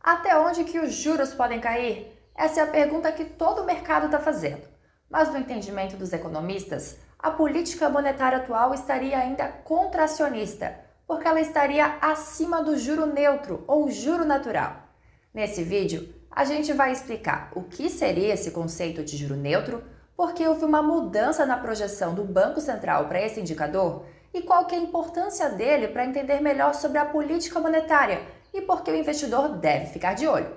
Até onde que os juros podem cair? Essa é a pergunta que todo o mercado está fazendo. Mas no entendimento dos economistas, a política monetária atual estaria ainda contracionista, porque ela estaria acima do juro neutro ou juro natural. Nesse vídeo, a gente vai explicar o que seria esse conceito de juro neutro, por que houve uma mudança na projeção do Banco Central para esse indicador e qual que é a importância dele para entender melhor sobre a política monetária e por que o investidor deve ficar de olho.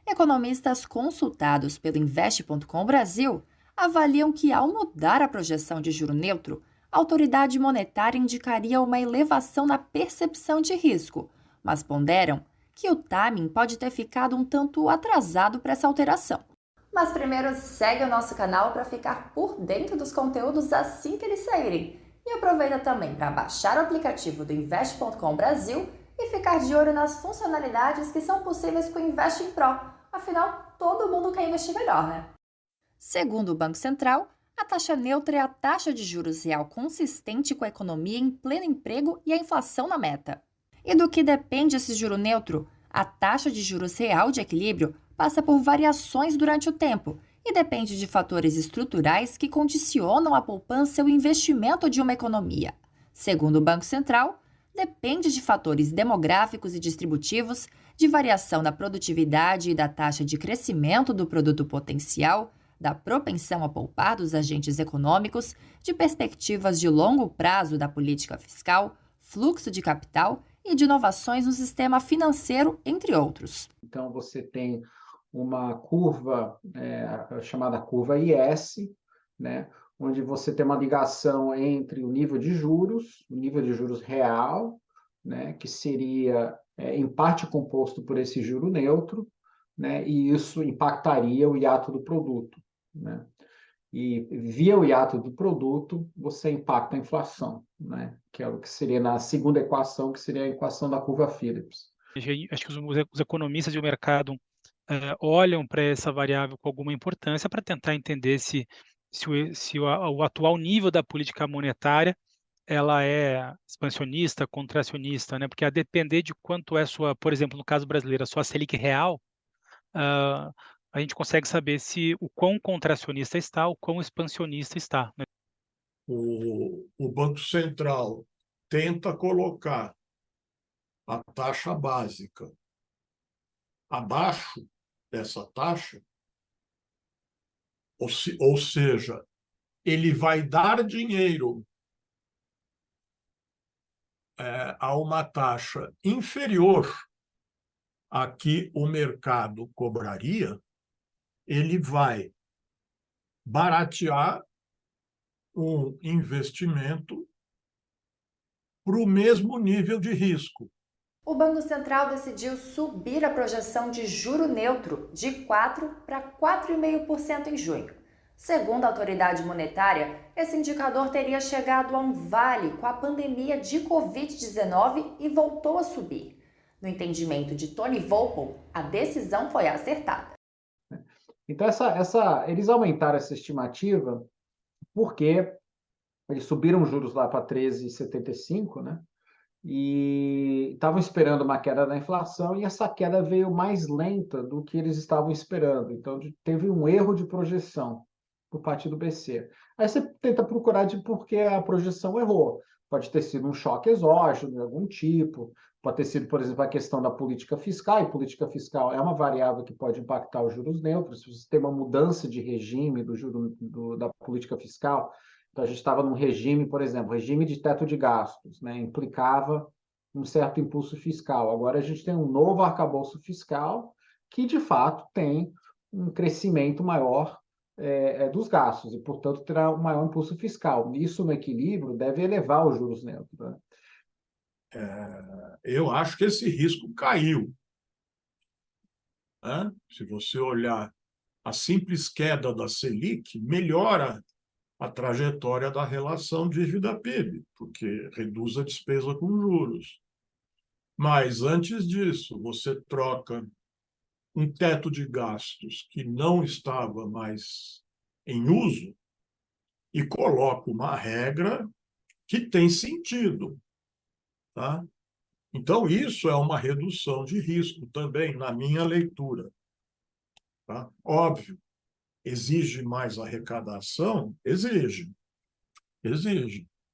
Economistas consultados pelo Invest.com Brasil avaliam que, ao mudar a projeção de juro neutro, a autoridade monetária indicaria uma elevação na percepção de risco, mas ponderam que o timing pode ter ficado um tanto atrasado para essa alteração. Mas primeiro segue o nosso canal para ficar por dentro dos conteúdos assim que eles saírem. E aproveita também para baixar o aplicativo do Invest.com Brasil e ficar de olho nas funcionalidades que são possíveis com o Invest in Pro. Afinal, todo mundo quer investir melhor, né? Segundo o Banco Central, a taxa neutra é a taxa de juros real consistente com a economia em pleno emprego e a inflação na meta. E do que depende esse juro neutro? A taxa de juros real de equilíbrio passa por variações durante o tempo e depende de fatores estruturais que condicionam a poupança e o investimento de uma economia. Segundo o Banco Central, depende de fatores demográficos e distributivos, de variação da produtividade e da taxa de crescimento do produto potencial, da propensão a poupar dos agentes econômicos, de perspectivas de longo prazo da política fiscal, fluxo de capital e de inovações no sistema financeiro, entre outros. Então, você tem uma curva, chamada curva IS, né, onde você tem uma ligação entre o nível de juros real, né, que seria, em parte, composto por esse juro neutro, né, e isso impactaria o hiato do produto. Né? E via o hiato do produto, você impacta a inflação, né? Que é o que seria na segunda equação, que seria a equação da curva Phillips. Acho que os economistas de mercado olham para essa variável com alguma importância para tentar entender se o atual nível da política monetária ela é expansionista, contracionista, né? Porque a depender de quanto é sua, por exemplo, no caso brasileiro, a sua Selic real, ah, a gente consegue saber se o quão contracionista está, o quão expansionista está, né? O Banco Central tenta colocar a taxa básica abaixo dessa taxa, ou seja, ele vai dar dinheiro a uma taxa inferior à que o mercado cobraria, ele vai baratear um investimento para o mesmo nível de risco. O Banco Central decidiu subir a projeção de juro neutro de 4 para 4,5% em junho. Segundo a autoridade monetária, esse indicador teria chegado a um vale com a pandemia de Covid-19 e voltou a subir. No entendimento de Tony Volpel, a decisão foi acertada. Então, eles aumentaram essa estimativa porque eles subiram os juros lá para 13,75, né? E estavam esperando uma queda da inflação e essa queda veio mais lenta do que eles estavam esperando. Então, teve um erro de projeção por parte do BC. Aí você tenta procurar de por que a projeção errou. Pode ter sido um choque exógeno de algum tipo, pode ter sido, por exemplo, a questão da política fiscal, e política fiscal é uma variável que pode impactar os juros neutros. Se você tem uma mudança de regime da política fiscal, então a gente estava num regime, por exemplo, regime de teto de gastos, né, implicava um certo impulso fiscal. Agora a gente tem um novo arcabouço fiscal que, de fato, tem um crescimento maior dos gastos e, portanto, terá um maior impulso fiscal. Isso, no equilíbrio, deve elevar os juros neutros. Né? Eu acho que esse risco caiu. Né? Se você olhar a simples queda da Selic, melhora a trajetória da relação dívida-PIB, porque reduz a despesa com juros. Mas, antes disso, você troca um teto de gastos que não estava mais em uso e coloca uma regra que tem sentido. Tá? Então, isso é uma redução de risco também, na minha leitura. Tá? Óbvio, exige mais arrecadação? Exige,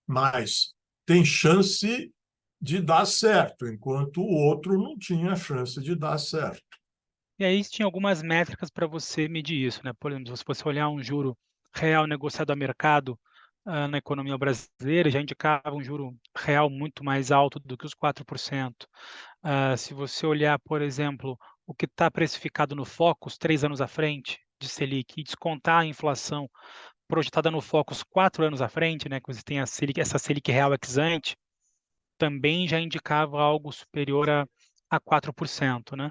mas tem chance de dar certo, enquanto o outro não tinha chance de dar certo. E aí tinha algumas métricas para você medir isso, né? Por exemplo, se você olhar um juro real negociado a mercado na economia brasileira, já indicava um juro real muito mais alto do que os 4%. Se você olhar, por exemplo, o que está precificado no Focus 3 anos à frente de Selic e descontar a inflação projetada no Focus 4 anos à frente, né, que você tem essa Selic real ex ante, também já indicava algo superior a 4%, né?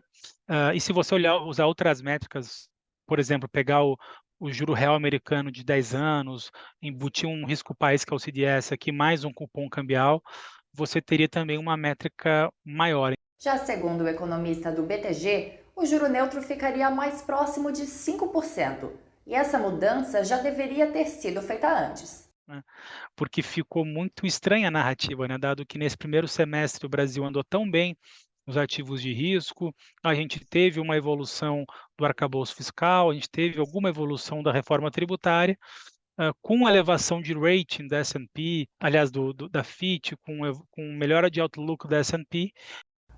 E se você usar outras métricas, por exemplo, pegar o juro real americano de 10 anos, embutir um risco país que é o CDS aqui, mais um cupom cambial, você teria também uma métrica maior. Já segundo o economista do BTG, o juro neutro ficaria mais próximo de 5%, e essa mudança já deveria ter sido feita antes. Né? Porque ficou muito estranha a narrativa, né? Dado que nesse primeiro semestre o Brasil andou tão bem nos ativos de risco, a gente teve uma evolução do arcabouço fiscal, a gente teve alguma evolução da reforma tributária, com a elevação de rating da S&P, aliás, da Fitch, com melhora de outlook da S&P.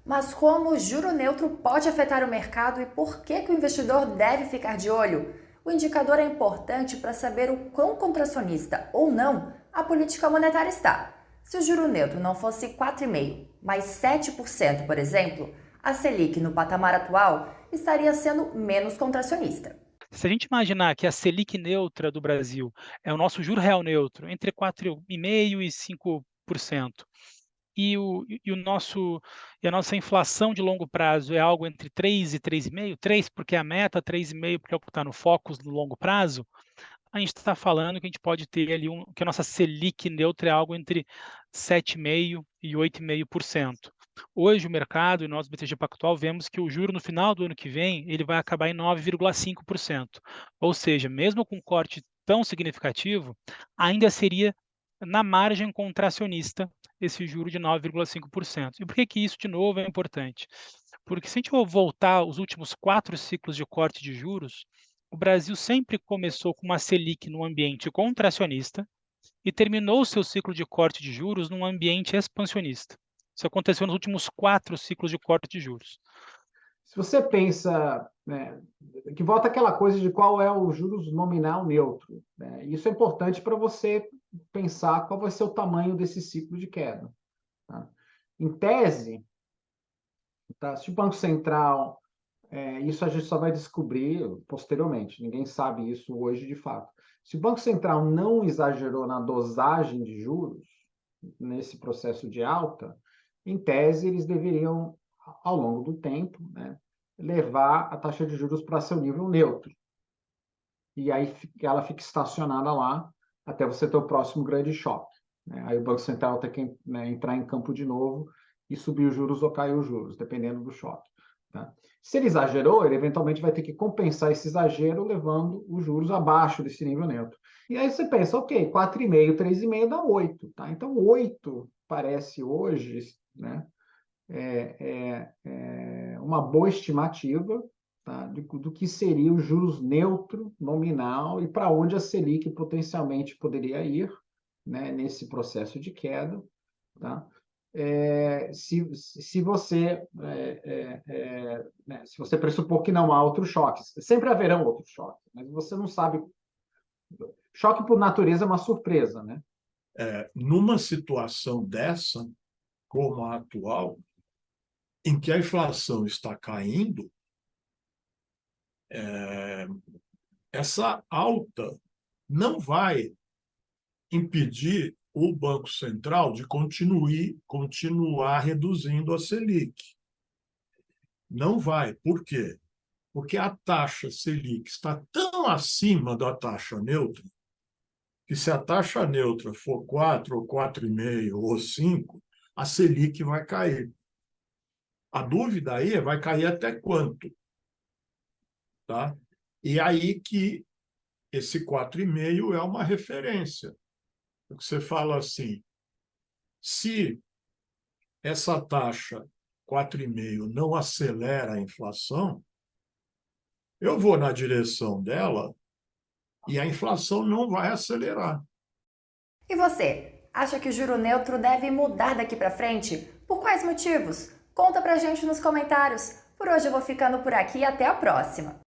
Mas como o juro neutro pode afetar o mercado e por que o investidor deve ficar de olho? O indicador é importante para saber o quão contracionista ou não a política monetária está. Se o juro neutro não fosse 4,5%, mas 7%, por exemplo, a Selic no patamar atual estaria sendo menos contracionista. Se a gente imaginar que a Selic neutra do Brasil é o nosso juro real neutro, entre 4,5% e 5%, e a nossa inflação de longo prazo é algo entre 3 e 3,5, 3 porque é a meta, 3,5 porque é o que está no Focus no longo prazo, a gente está falando que a gente pode ter ali que a nossa Selic neutra é algo entre 7,5% e 8,5%. Hoje o mercado e nós, BTG Pactual, vemos que o juro no final do ano que vem ele vai acabar em 9,5%. Ou seja, mesmo com um corte tão significativo, ainda seria na margem contracionista esse juro de 9,5%. E por que isso, de novo, é importante? Porque se a gente voltar aos últimos 4 ciclos de corte de juros, o Brasil sempre começou com uma Selic num ambiente contracionista e terminou o seu ciclo de corte de juros num ambiente expansionista. Isso aconteceu nos últimos 4 ciclos de corte de juros. Se você pensa, né, que volta aquela coisa de qual é o juros nominal neutro, né? Isso é importante para você pensar qual vai ser o tamanho desse ciclo de queda. Tá? Em tese, tá, se o Banco Central, isso a gente só vai descobrir posteriormente, ninguém sabe isso hoje de fato. Se o Banco Central não exagerou na dosagem de juros nesse processo de alta, em tese eles deveriam, ao longo do tempo, né, levar a taxa de juros para seu nível neutro. E aí ela fica estacionada lá até você ter o próximo grande choque. Né? Aí o Banco Central tem que, né, entrar em campo de novo e subir os juros ou cair os juros, dependendo do choque. Tá? Se ele exagerou, ele eventualmente vai ter que compensar esse exagero levando os juros abaixo desse nível neutro. E aí você pensa, ok, 4,5, 3,5 dá 8. Tá? Então, 8 parece hoje, né, uma boa estimativa, tá, do que seria o juros neutro nominal e para onde a Selic potencialmente poderia ir, né, nesse processo de queda. Tá? Se você né, se você pressupor que não há outros choques, sempre haverão outros choques, mas você não sabe. Choque por natureza é uma surpresa, né? Numa situação dessa, como a atual, em que a inflação está caindo, essa alta não vai impedir o Banco Central de continuar reduzindo a Selic. Não vai. Por quê? Porque a taxa Selic está tão acima da taxa neutra que se a taxa neutra for 4, ou 4,5, ou 5, a Selic vai cair. A dúvida aí é, vai cair até quanto? Tá? E aí que esse 4,5 é uma referência. Porque você fala assim, se essa taxa 4,5 não acelera a inflação, eu vou na direção dela e a inflação não vai acelerar. E você, acha que o juro neutro deve mudar daqui para frente? Por quais motivos? Conta pra gente nos comentários. Por hoje eu vou ficando por aqui e até a próxima!